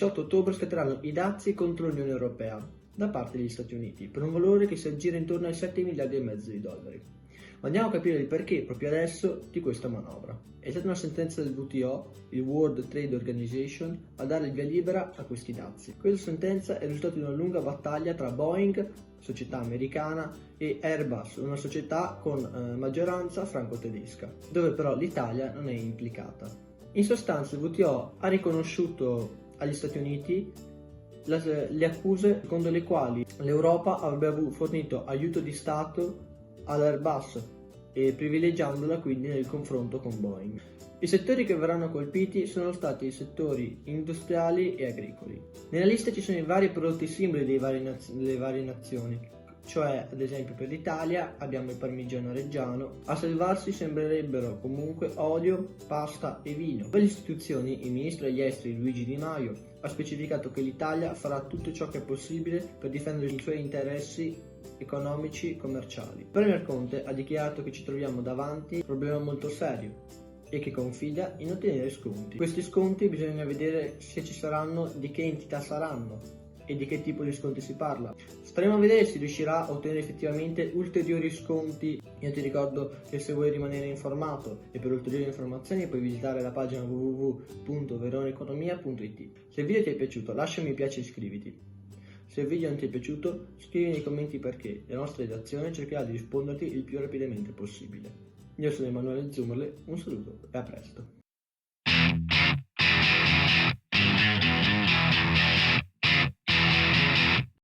18 ottobre scatteranno i dazi contro l'Unione Europea da parte degli Stati Uniti per un valore che si aggira intorno ai 7 miliardi e mezzo di dollari. Ma andiamo a capire il perché proprio adesso di questa manovra. È stata una sentenza del WTO, il World Trade Organization, a dare il via libera a questi dazi. Questa sentenza è il risultato di una lunga battaglia tra Boeing, società americana, e Airbus, una società con maggioranza franco-tedesca, dove però l'Italia non è implicata. In sostanza il WTO ha riconosciuto agli Stati Uniti le accuse secondo le quali l'Europa avrebbe fornito aiuto di Stato all'Airbus e privilegiandola quindi nel confronto con Boeing. I settori che verranno colpiti sono stati i settori industriali e agricoli. Nella lista ci sono i vari prodotti simboli delle varie nazioni, cioè ad esempio per l'Italia abbiamo il parmigiano reggiano, a salvarsi sembrerebbero comunque olio, pasta e vino. Per le istituzioni il ministro degli esteri Luigi Di Maio ha specificato che l'Italia farà tutto ciò che è possibile per difendere i suoi interessi economici e commerciali. Il Premier Conte ha dichiarato che ci troviamo davanti a un problema molto serio e che confida in ottenere sconti. Questi sconti bisogna vedere se ci saranno, di che entità saranno e di che tipo di sconti si parla. Staremo a vedere se si riuscirà a ottenere effettivamente ulteriori sconti. Io ti ricordo che se vuoi rimanere informato e per ulteriori informazioni puoi visitare la pagina www.veroneconomia.it. Se il video ti è piaciuto lascia un mi piace e iscriviti. Se il video non ti è piaciuto scrivi nei commenti perché la nostra redazione cercherà di risponderti il più rapidamente possibile. Io sono Emanuele Zummerle, un saluto e a presto.